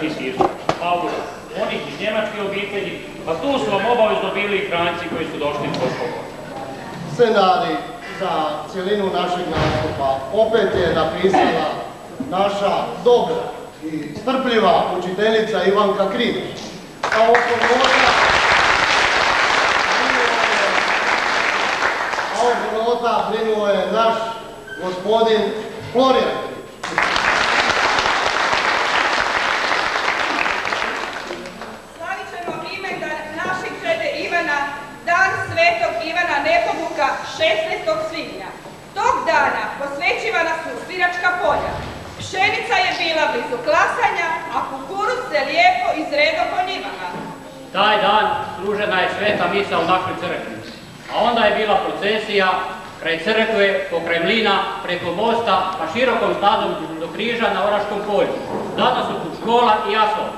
vi sirci, Paula, onih iz njemačke obitelji, pa tu su vam obavezno bili i Franci koji su došli iz Koškova. Scenarij za cijelinu našeg nastupa opet je napisala naša dobra i strpljiva učiteljica Ivanka Krivić. A oko nota brinuo je naš gospodin Florijan. Slavit ćemo imendan našeg džede Ivana, dan svetog Ivana Nepomuka, 16. svibnja. Tog dana posvećivana su sviračka polja. Pšenica je bila blizu klasanja, a kukuruz se lijepo izredo po njivama. Taj dan služena je sveta misa u našoj crkvi, a onda je bila procesija kraj crkve, pokraj mlina, preko mosta, pa širokom stazom do križa na Oraškom polju. Danas su tu škola i asfalt.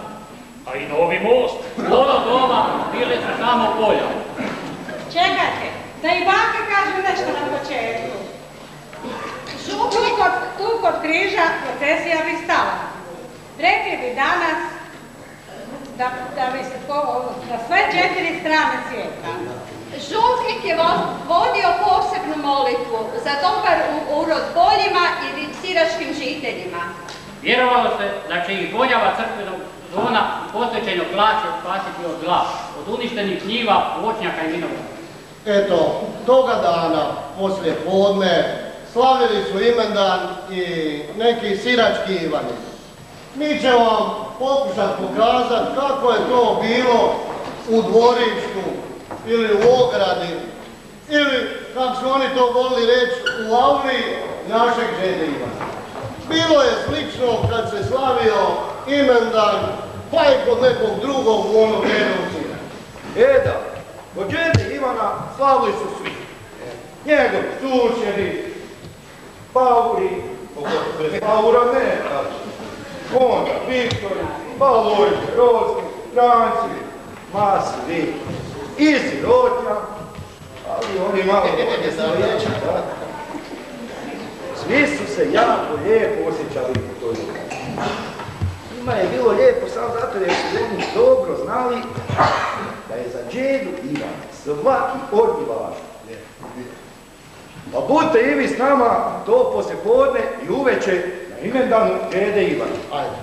A i novi most. U ono doba bile su samo polja. Čekajte, da i baka kaže nešto na početku. Tu kod križa procesija bi stala. Rekli bi danas da bi se na sve 4 strane svijeta. Župnik je vodio posebnu molitvu za dobar urod poljima i siračkim žiteljima. Vjerovalo se da će ih voljava crkvenog zvona i posvećenja plaće spasiti od zla, od uništenih njiva, voćnjaka i vinograda. Eto, toga dana, poslije podne, slavili su imendan i neki sirački Ivani. Mi ćemo vam pokušati pokazati kako je to bilo u dvorištu ili u ogradi ili, kako su oni to volili reći, u auli našeg džede Ivana. Bilo je slično kad se slavio imendan pa i kod nekog drugog u onom jednom sira. Da, kod džede Ivana slavili su svi. Njegovi susjedi, Pauli, Paura ne, onda Viktori, Pauloj, Roski, Franci, Masi, vi, i sirotnja, ali oni malo bolje stojeći, da. Svi su se jako lijepo osjećali u toj ljubavi. Njima je bilo lijepo samo zato jer su oni dobro znali da je za džedu Ivana svaki od njih važan. Pa budite i vi s nama to poslijepodne i uveče na imendanu džede Ivana. Ajde.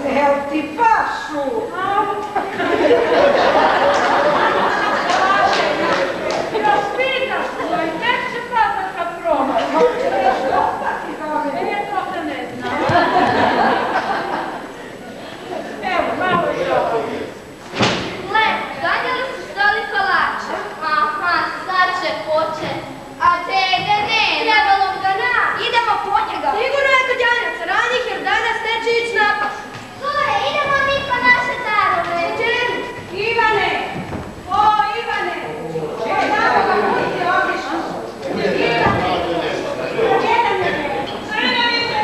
Jel ti pašu? Još pitaš tvoj, tek će patat kad probaš. Hoće li još ostati za ove? To se ne zna. Evo, malo je ovo. Le, donijeli su stoli kolača. Aha, sad će počet. A dede ne, trebalo ga naći. Idemo po njega. Sigurno je kod Janjaca ranih jer danas neće ići na pašu. Sure, idemo mi po naše tarove. Čemu? Ivane! O, Ivane! Tamo ga pusti obišao. Ivane! Jedan je. Crnavice,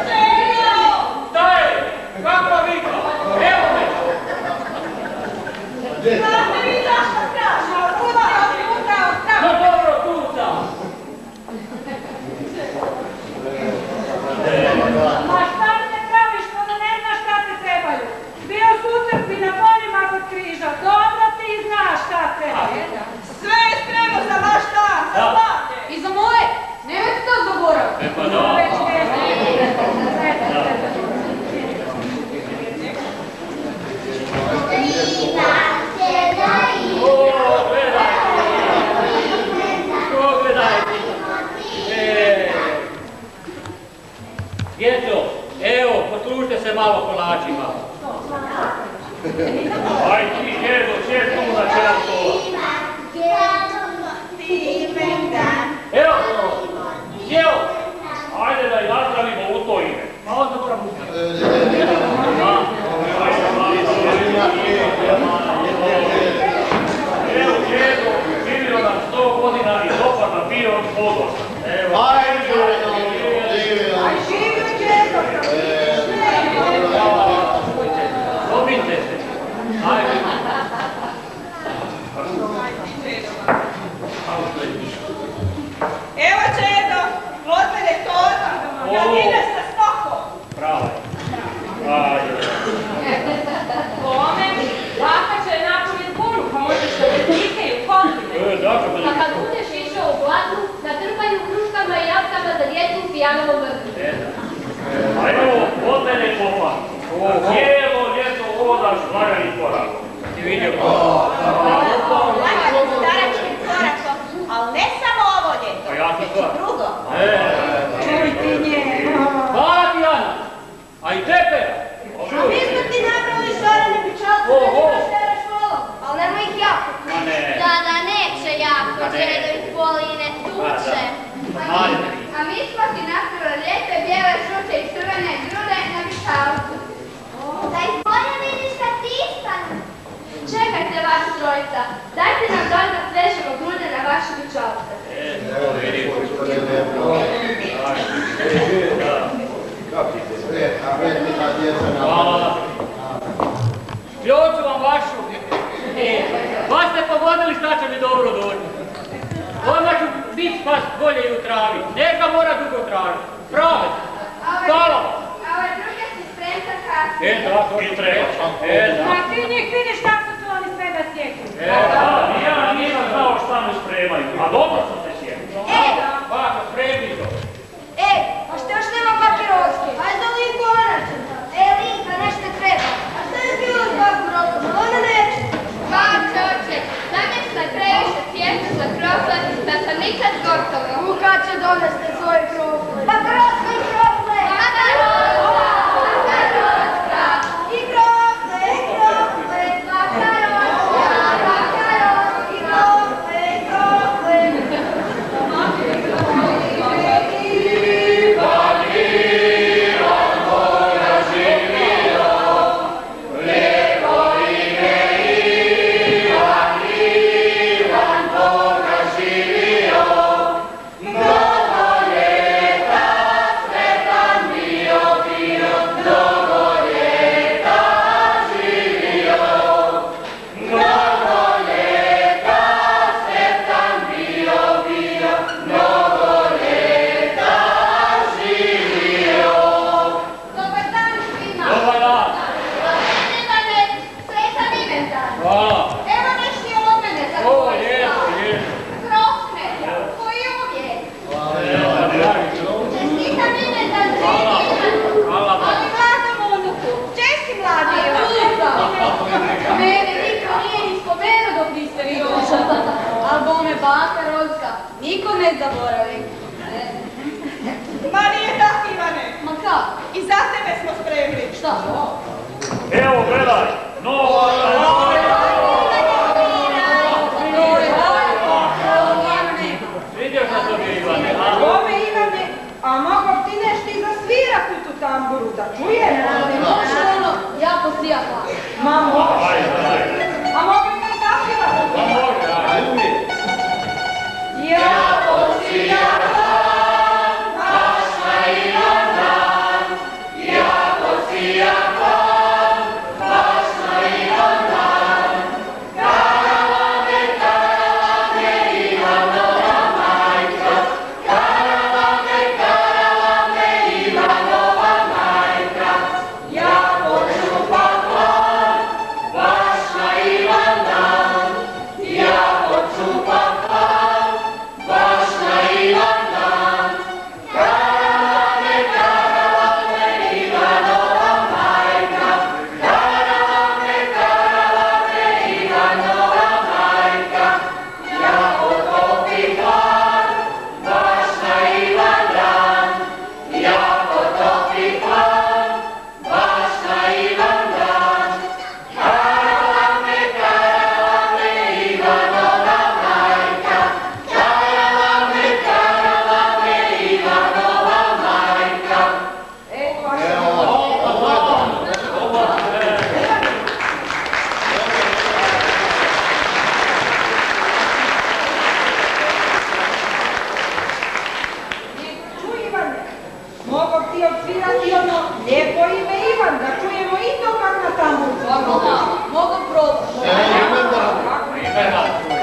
Crno! Šta je? Kakva vika? Evo me! Znate vi zašto strašno? Pucao si upravo No tamo. dobro, tuca! Ma šta se praviš kada ne znaš šta te trebaju? Bio su u crkvi na poljima kod križa. Dobro ti znaš šta treba. Sve je spremno za vaš dan, za slavlje. I za moje, nemojte to zaboraviti. Pa da. Već ne znam. O, gledaj! Što gledaj ti? Djeco, evo, poslužite se malo kolačima. Aj ti, djedo, sjed tu na čelu stola. Evo, sjeo! Ajde da i nazdravimo u to ime. Ma onda moram uzeti. Evo, djedo, živio nam 100 godina i dobar nam bio podosta. Evo. Ajde, Aj živio djedo. Dobite se. Ajde. Evo Čedo, od mene torba. Ja idem sa stokom. Pravo je. Ajde. Kome? Baka će napuniti bunu, pa možeš da vrtike i u kontine. Dakle, A kad budeš išao u glazbu, natrpaju kruškama i jaskama za djecu u pijanovom vrtu. a evo, od mene popa. Cijelo ljeto hodaš laganim korakom. Ti vidio to? Laganim staračkim korakom, ali ne samo ovo ljeto, Pa ja sam već i stvar. drugo. Čuj ti nje. Hvala ti, Ana. A i tebe. Mi smo ti napravili šarene pičalce da ti baš teraš volom, ali nemoj ih jako. Ma ne. Da neće jako, Ma ne. Čedo ih voli i ne tuče. Ajde. A mi smo ti napravili lijepe bijele žute i crvene grude na pičalcu. Da ih bolje vidiš kad tiskanu. Čekajte vas trojica, dajte nam doj da svežemo grude na vaše pičalce. Evo, vidim. Hvala. Ključu vam vašu. Vas ste pogodili šta će mi dobro doći. Odmah ću bit pas bolje i u travi. Neka mora dugo tražiti. Prave. Hvala. A ove druge si spremca kasnije. Da, to je treća. Da. Ma ti njih vidiš kako su oni sve da sjećaju. Da, ja nisam znao šta me spremaju. A dobro sam se sjetio. Baka, spremi to. A što još nema papiroske? Ajde Linko, ona će. Linka, nešto treba. A što je bilo s babu Rokom? Ona neće. Pa, čoče, namještaj previše tijesta za krofle, da sam nikad gotova. Kad će donesti svoje krofle? Pa krofle i krofle! Makaroska! I krofle, i krofle! Makaroska! Makaroska! I krofle, i krofle! zaboravi. Ma nije tako, Ivane. Ma kako? I za tebe smo spremili. Šta? Evo, gledaj, novo! Vidio sam to bio, Ivane. Ome, Ivane, a mogo ti nešto i zasvirat u tu tamburu, da čujem? Ne može ono, jako sijaka. Ma može. A mogo ti i zapjevat? Pa može, ajde. Jako sijaka, naša Ivana, jako sijaka, naša Ivana, karavane, karavane, Ivanova majka, karavane, karavane, Ivanova majka, jako čupaka, vaša Ivana, jako čupaka, vaša Ivana, karavane, karavane, Ivanova majka, karavane, karavane, Ivanova majka, jako topi par, vaša Ivana, jako topi par, vaša Ivana, karavane, karavane, Ivanova majka, karavane, karavane, Ivanova majka. Čuj, Ivane, mogo ti odsvirati ono lijepo ime Ivan, da čujemo i to kak na tamburu. Mogu probati. Ivana, čuj.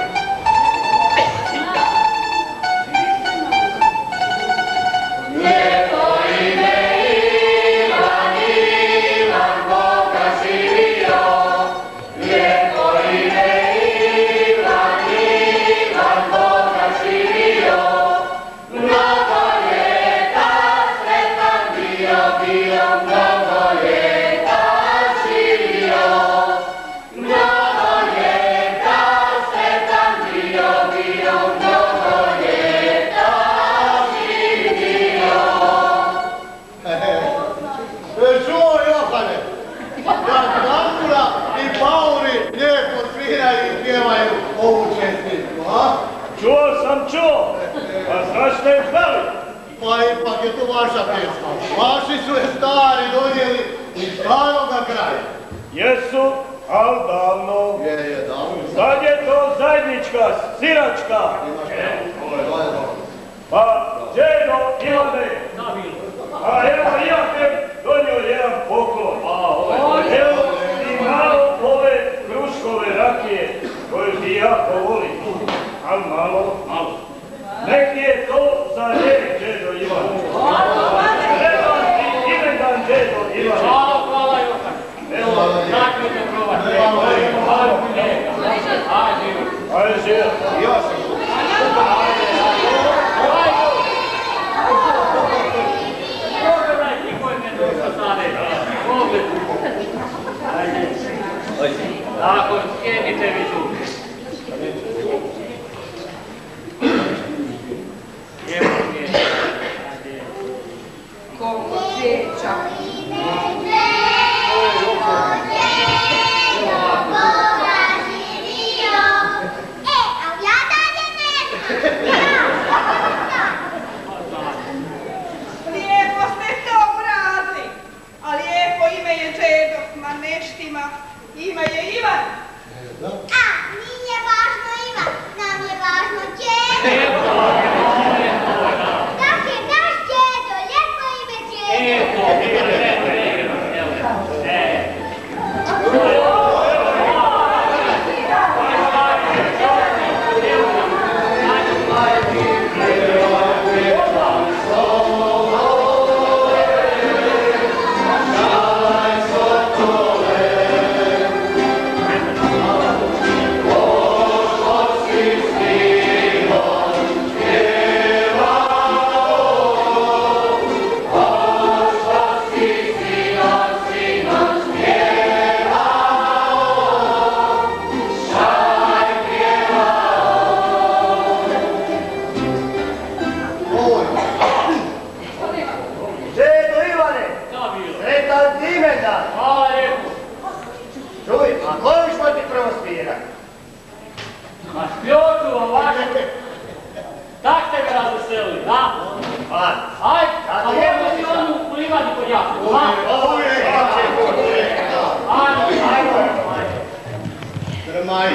Lijepo ime Ivan, Ivan Boga živio. Lijepo ime Ivan, Ivan Boga živio. Mnogo ljeta sretan bio, bio mnogo ljeta živio. Mnogo ljeta sretan bio, bio mnogo ljeta živio. Čuo, Johane, da tambura i pauri lijepo sviraju i pjevaju ovu čestitku, a? Čuo sam, čuo! A zašto je znali? Pa ipak je to vaša pjesma. Vaši su je stari donijeli iz staroga kraja. Jesu, al davno. Je, davno. Sad je to zajednička, siračka. Pa, djedo Ivane, a evo ja te donio jedan poklon. Evo ti malo ove kruškove rakije koju ti jako volim. Al malo. Nek je to za lijek, djedo Ivane. Treba ti imendan, djedo Ivane. Hvala, Johan. Evo, Nakljete probati. ajde živjeti. Ja sam tu. Pogledaj ti koji me došlo sada. Pogledaj. Tako, sjedite vi tu. Evo je. Koliko svijeća. Lijepo ste to obrazili, a lijepo ime je Đedov, ma neštima, ime je Ivan. A, nije važno Ivan, nam je važno Đedo. Dakle, naš Đedo, lijepo ime Đedo. Lijepo imendan. Hvala lijepo. Čuj, a koju ćemo ti prvo svirati? Ma špiotu vam vašu. Tak ste me razveselili, da? Ajde, a možemo si onu u livadi kod jasno. Uvijek, ajde. Trmaj.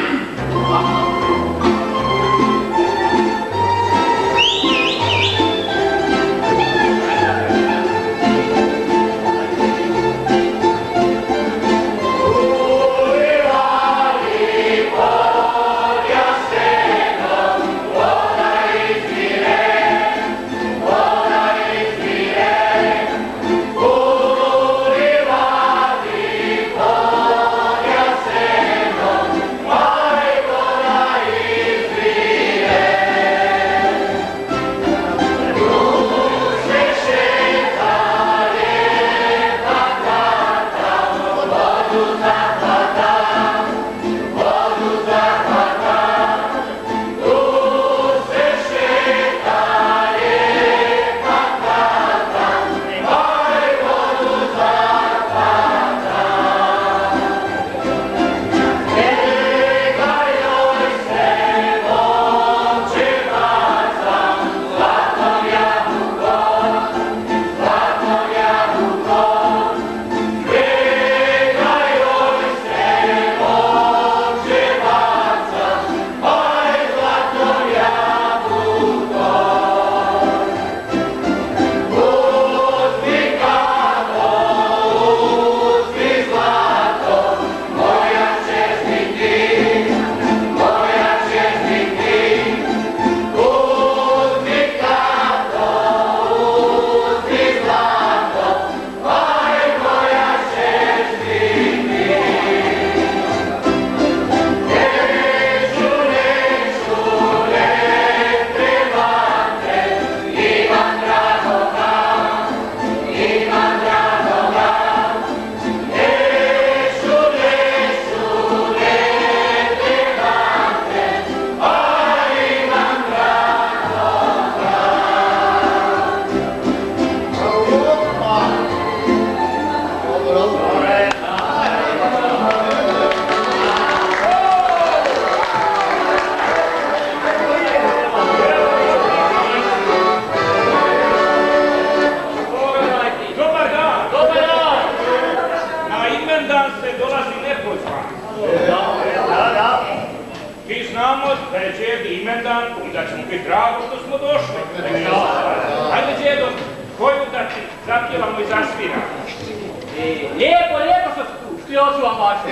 Lijepo što su tu, špiotu vam vašu.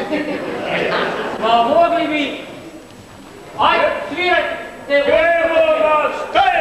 Pa mogli bi... Ajde, svirajte! Evo vas, staj!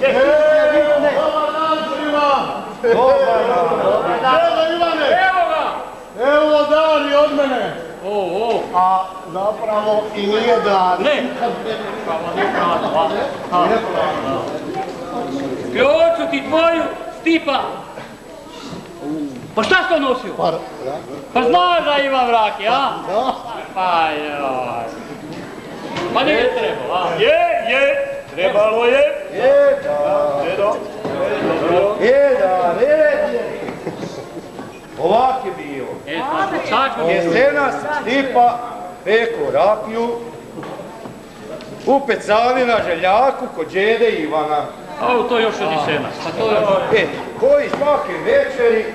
Dobar dan svima! Dobar dan! Ivane! Evo ga! Evo dan i od mene! A zapravo i nije dan. Ne! Kljoču ti tvoju, Stipa! Pa šta si to nosio? Pa znaš da ima vraki, a? Pa joj. Pa nije trebalo, a? Je, trebalo je. Red je. Ovak je bilo. Jesenas Stipa peko rakiju u pecali na Željaku kod džede Ivana. A to još od Jesenas. Koji svake večeri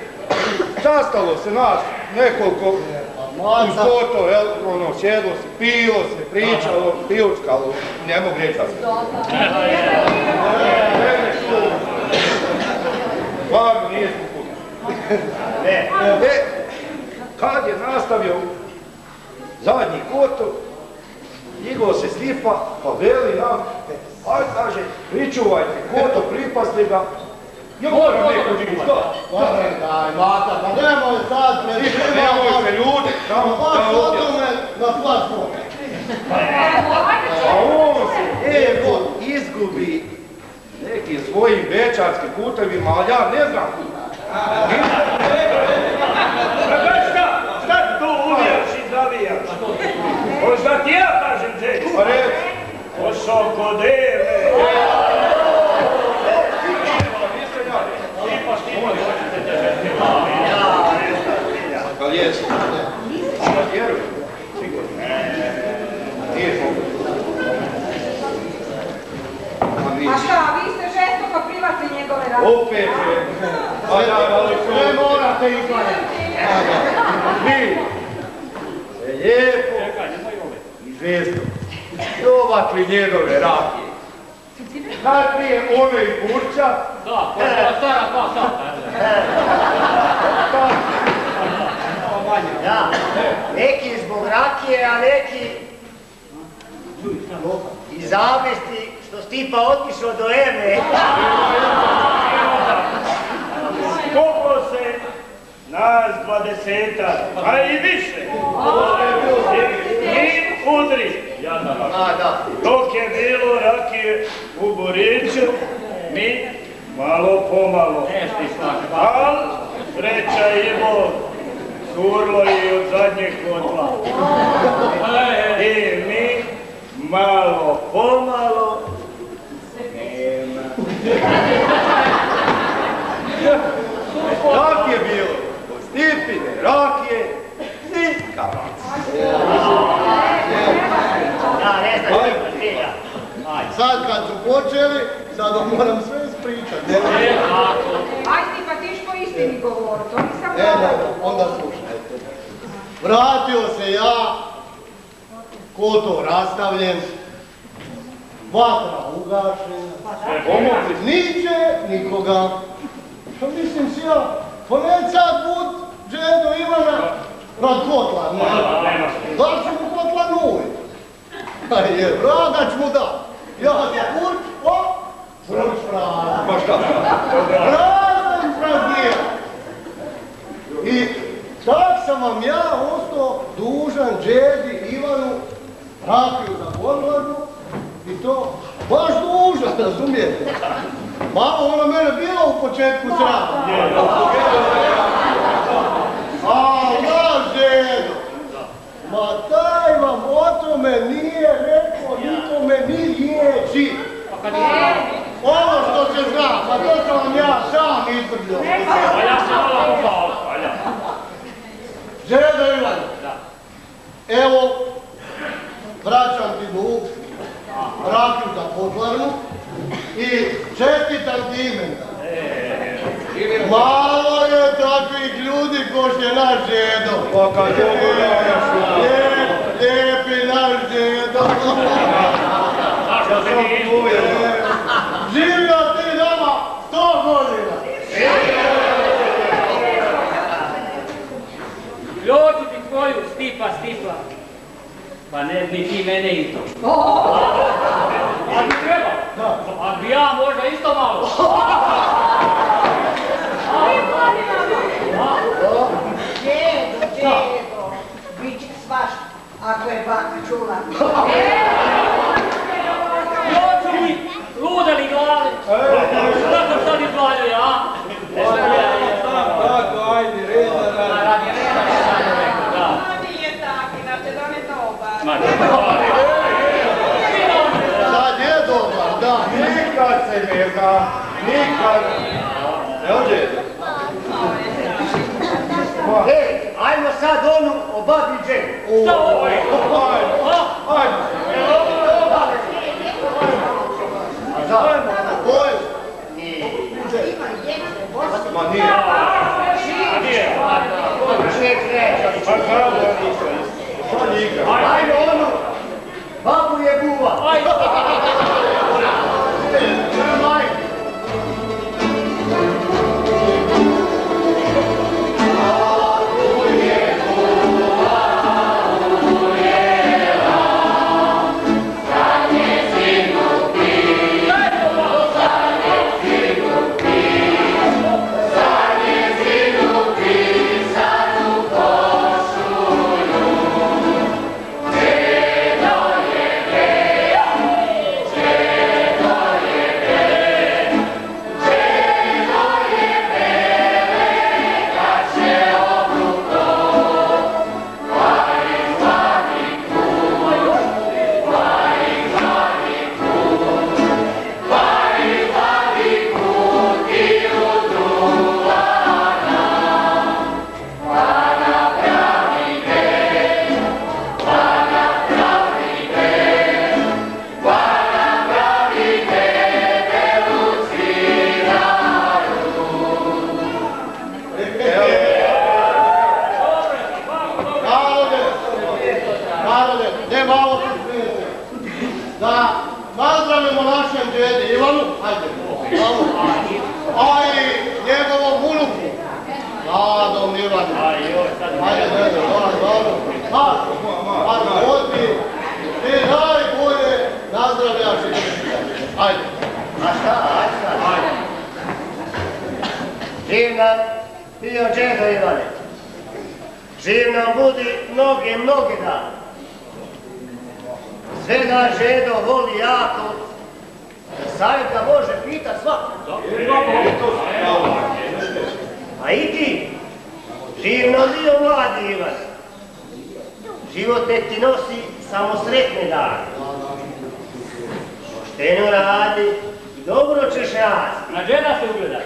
sastalo se nas nekoliko uz koto, sjedlo se, pilo se, pričalo, pijučkalo, ne mogu reći da se. Stvarno nije skupno. Kad je nastavio zadnji koto, igao se Stipa, pa veli nam, aj kaže, pričuvajte koto, pripasli ga, ja moram neko živi, šta? Daj, Mata, pa nemoj sad preživati. Nemoj se ljudi, Baš o tome na platformu. A on se izgubi nekim svojim večarskim putevima, ali ja ne znam kuda. Šta ti tu uvijaš i zavijaš? Možda ti ja kažem, Džeki? Pa reci. Pošao kod Eve. Pa jesi. Pa vjeruj. Nije mogu. A šta, vi ste žestoko privatni njegove rade? Opet je. Ne morate izgledati. Vi se lijepo i žestoko dovatli njegove rakije. Najprije one iz Burča. Da, koja je stara 2 sata. Da, neki zbog rakije, a neki iz zavesti što Stipa otišao do Eme. Skuplo se nas 20-ak, a i više. Mi udri. Dok je bilo rakije u Boriću, mi malo pomalo. Al, sreća imao, curlo i od zadnjeg kotla. I mi malo pomalo nema. Tak je bilo. Od Stipine rakije nikavac. Sad kad su počeli, sad vam moram sve ispričati. Aj Stipa, tiš po istini govor, to nisam govorio. Onda slušajte. Vratio se ja, koto rastavljen, vatra ugašena, niče nikoga. Pa mislim si ja, pa neće sad put džedo Ivana rad kotla, ne. Da ću mu kotla nuj. Pa je, vragač mu da. Ja se kurč, kurč prazan. Pa šta? Prazan praznija. I tak sam vam ja ostao dužan džedi Ivanu rakiju za podladu i to baš dužan, razumijete? Malo ona mene bila u početku srama. A naš djedo, ma taj vam o tome nije rekao nikome ni riječi. Ono što se zna, pa to sam vam ja sam izvrdio. A ja sam malo popao. Djedo Ivan, evo, vraćam ti dug, rakiju za podlarnu i čestitam ti imendan. Malo je takvih ljudi ko što je naš djedo. Pa kad mogu da Lijepi naš djedo. Živio ti nama 100 godina. Ljoću ti tvoju, Stipa. Pa ne bi ti mene isto. A bi trebao. A bi ja možda isto malo. nikad se ne zna, nikad. Evo djedo. Ej, ajmo sad onu o babi Dženu. Šta ovo je? Ajmo. A za? Oj, Ma nije. A nije? Pa znamo da nisam isto. Šta nikad? Ajmo onu, babu je buva. Ajde. Da nazdravimo našem djedi Ivanu, ajde, a i njegovom unuku, mladom Ivanu. Ajde, djede, dobro. Ti najbolje nazdravljaš i djede. Ajde. A šta? Živ nam bio džedo Ivane. Živ nam budi mnoge dane. Sve naš žedo voli jako, da savjet ga može pitat svako. A i ti, živ nam bio mladi Ivan. Život nek ti nosi samo sretne dane. Pošteno radi i dobro ćeš rasti. Na žena se ugledaj.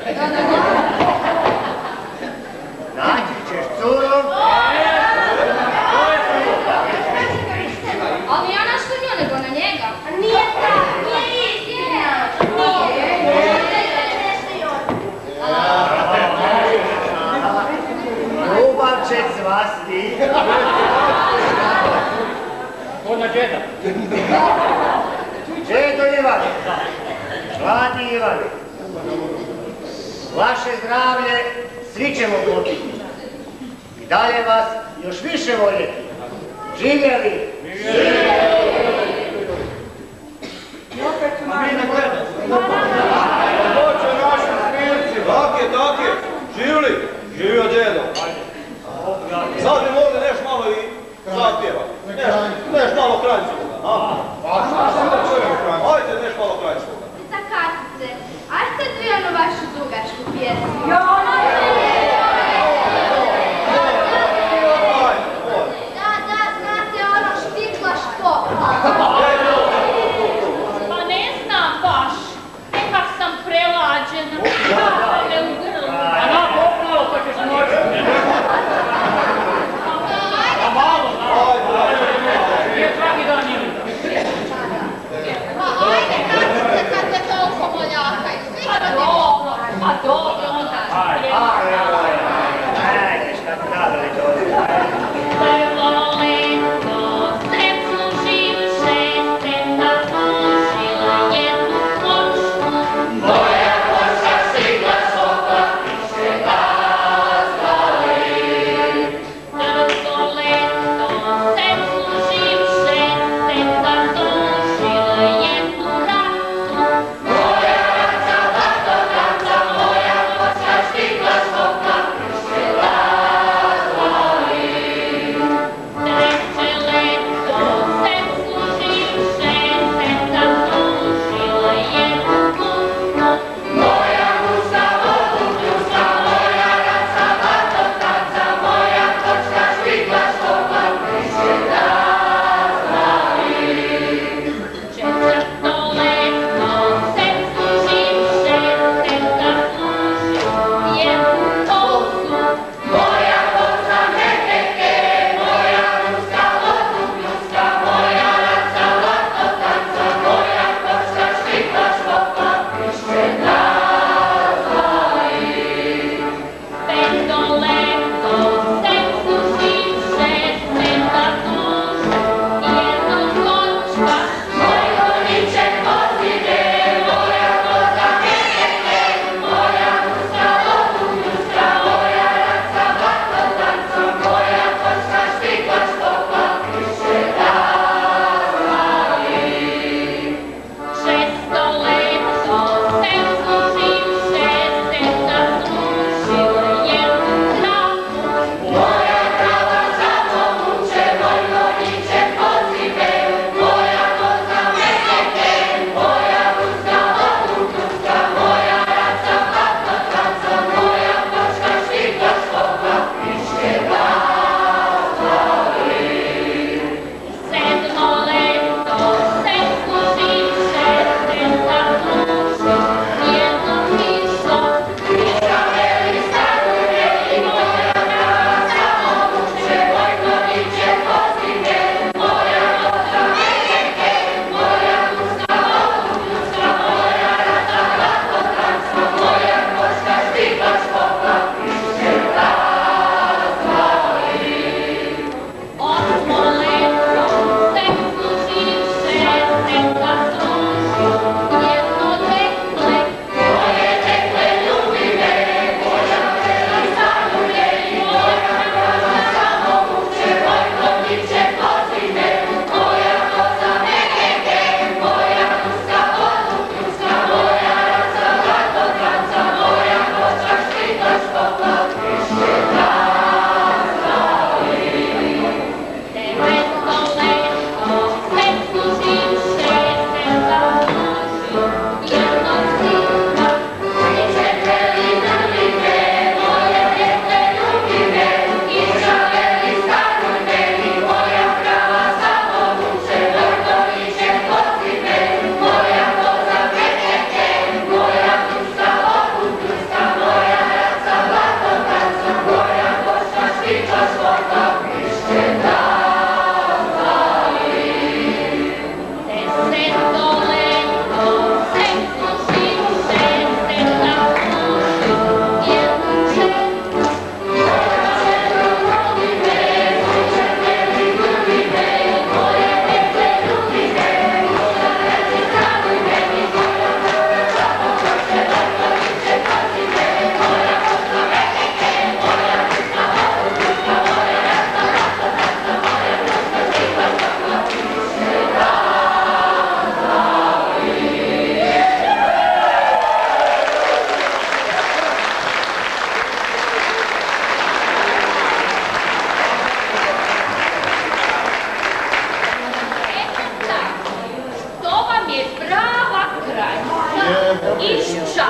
Naći ćeš curom. Ali ja našto nju nego na njega. Nije tako, nije istina. Ljubav će cvasti. Ko na džeda? Džedo Ivane, mladi Ivane, vaše zdravlje svi ćemo popiti. I dalje vas još više voljeti. Živjeli! Doće naši smirci. Tak je. Živli? Živio djedo. Sad bi mogli neš malo i zapjeva. Neš malo kraljskoga. Ajde neš malo kraljskoga. Zakatice, aj sad vi onu vašu dugačku pjesmu. Da, znate ono štikla štopla. Pa ne znam baš, nekak sam prelađena, kave u grlu. A na popnalo pa ćeš moći. A malo, nije svaki dan ili. Pa ajde, kad te toliko moljakaju, svi Pa dobro onda.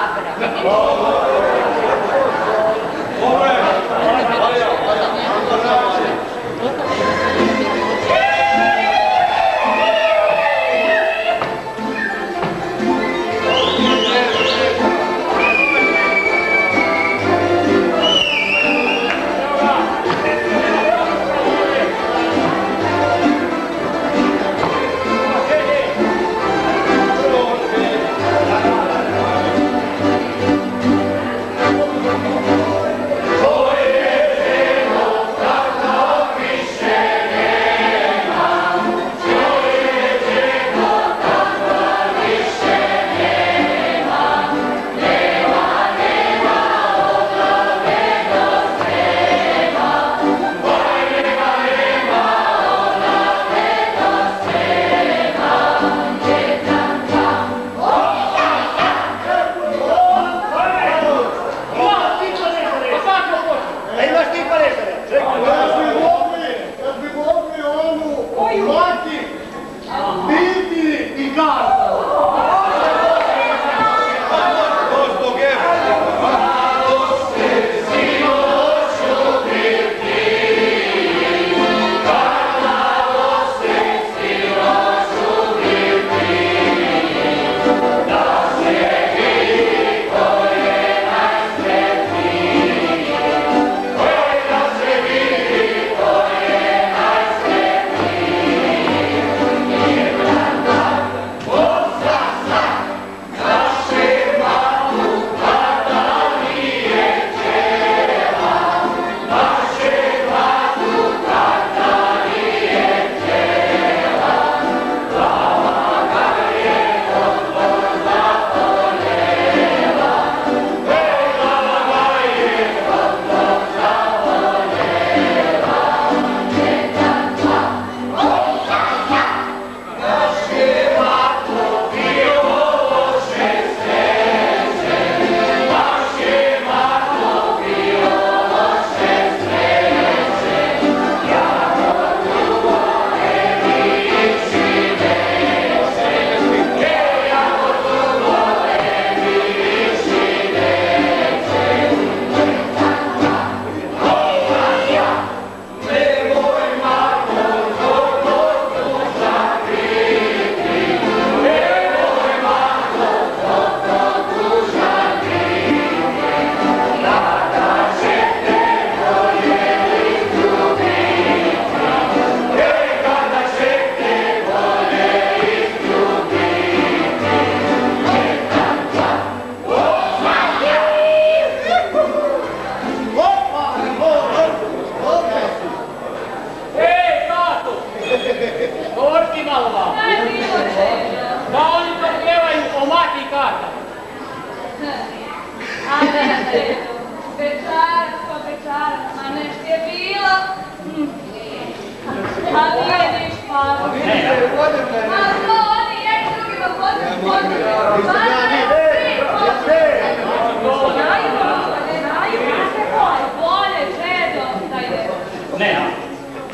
sabra.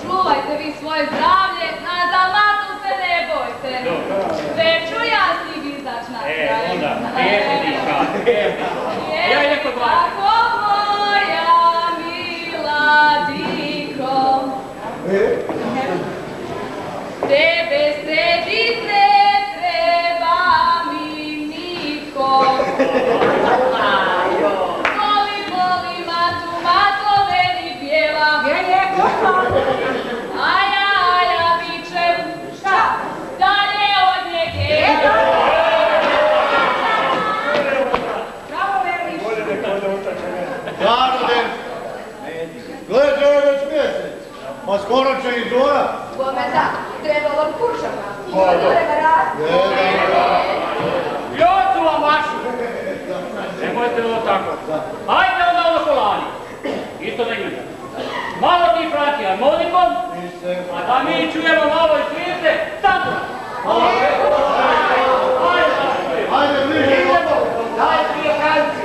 Čuvajte vi svoje zdravlje, a za matu se ne bojte. Veću ja s njih izaći na kraj. Onda, ja idem kod vas. Tako moja mila diko, tebe sredit ne treba mi niko. Voli matu, mato meni pjeva. Aja, bit će šta? Dalje od njege. Bravo, Verliš. Narode, gledajte je već mjesec, pa skoro će i zora. Bome da, trebalo kućama. Ima treba rad. Ljocu vam vašu! Nemojte ovo tako. Ajde onda ono kolani. Isto da imate. Malo ti frati harmonikom, a da mi čujemo malo i svijete, tako! Ajde, bliže ovo. Daj svijekanci.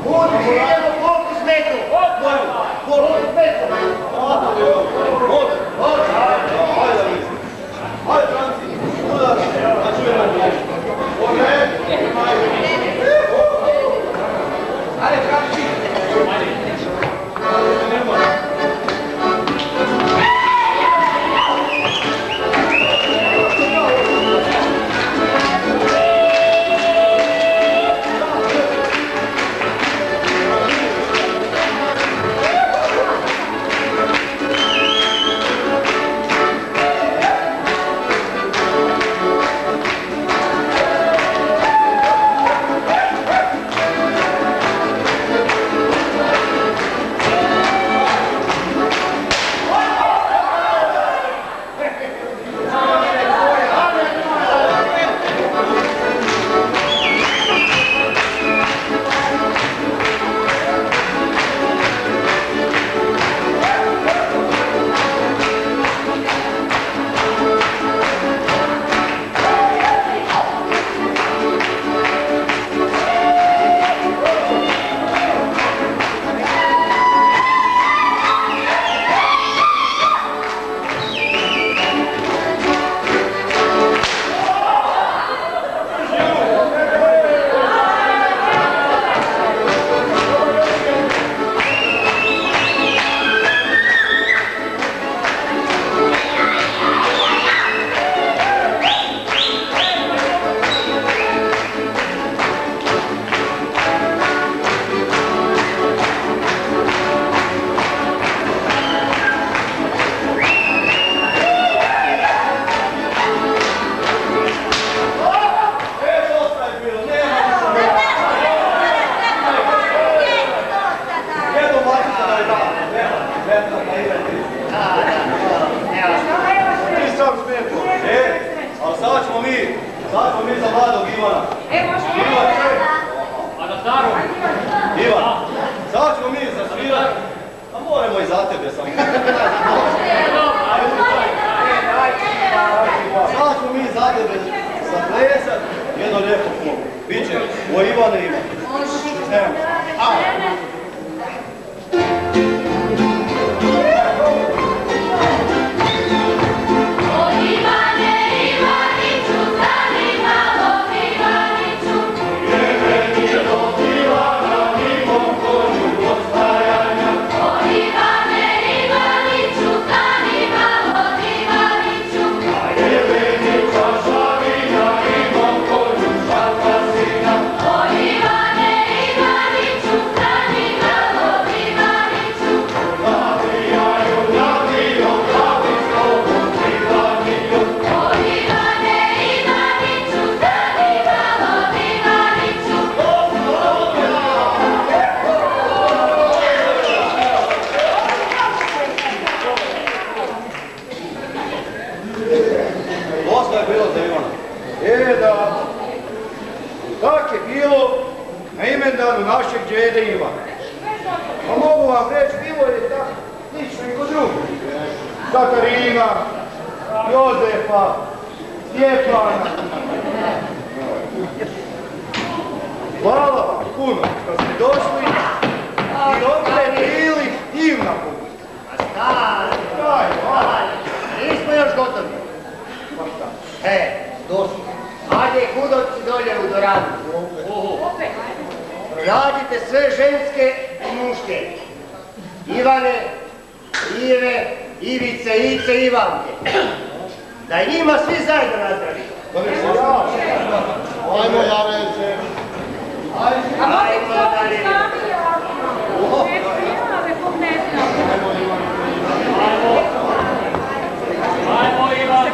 Budi, idemo koliko smetru. Koliko smetru. Ajde, Franci, udara, da čujemo bliže. O Ivane Ivane. Evo. Tako je bilo na imendanu našeg djede Ivana. A mogu vam reći, bilo je tako slično i kod drugih. Katarina, Jozefa, Stjepana. Hvala vam puno što ste došli i opet bili divna publika. Nismo još gotovi. Pa šta? Došli. Ajde kudovci dolje u doradu. Pronađite sve ženske i muške. Ivane, Ive, Ivice, Ice, Ivanke. Da i njima svi zajedno nazdravimo. Ajmo, Javence. Ajmo dalje. Ajmo, Ivan.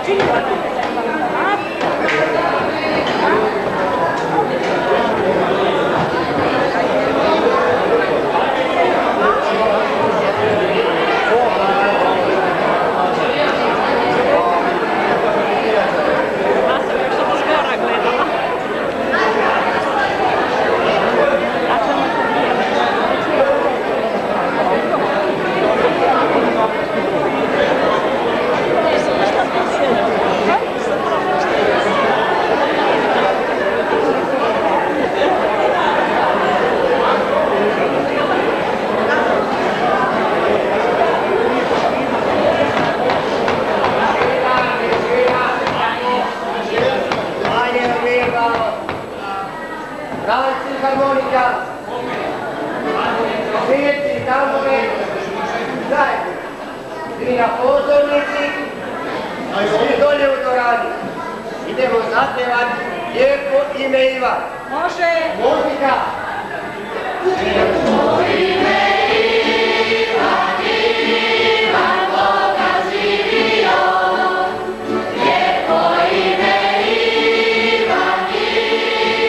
Idemo zapjevati lijepo ime Ivan. Može. Muzika. Lijepo ime Ivan, Ivan Boga živio. Lijepo ime Ivan,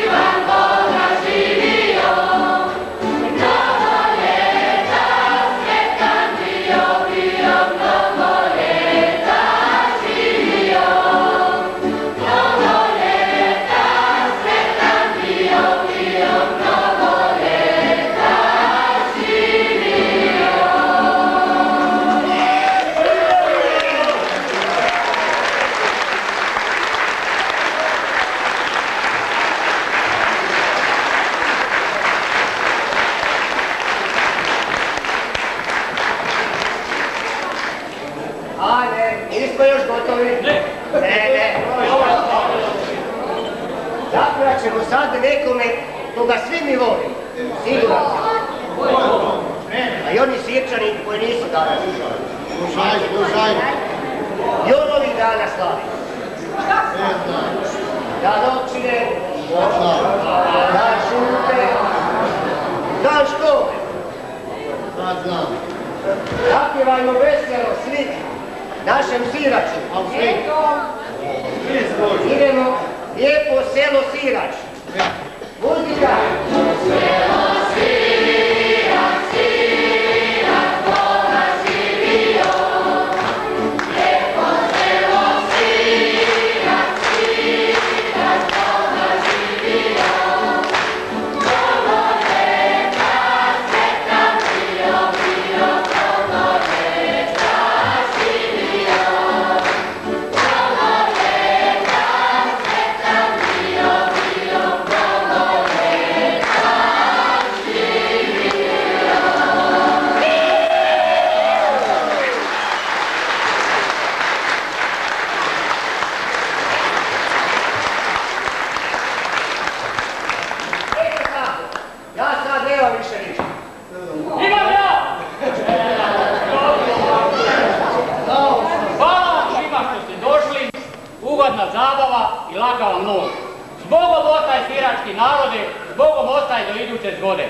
Ivan Boga živio. Mnogo ljeta sretan bio, bio mnogo ljeta živio. Mnogo ljeta sretan bio, bio mnogo ljeta živio. Ajde, nismo još gotovi? Ne. Zapjevat ćemo sad nekome koga svi mi volimo. Siguran sam. A i oni Sirčani koji nisu danas. Slušaj. I on ovih dana slavi. Dan općine, dan šute, dan škole. Sad znam. Zapjevajmo veselo svi našem Siraču. Idemo lijepo selo Sirač. Muzika! Selo Sirač, Sirač, Boga živio. Lijepo selo Sirač, Sirač, Boga živio. Mnogo ljeta sretan bio, bio mnogo ljeta živio. Mnogo ljeta sretan bio, bio mnogo ljeta živio. sirački narode, Bogom ostaj do iduće zgode.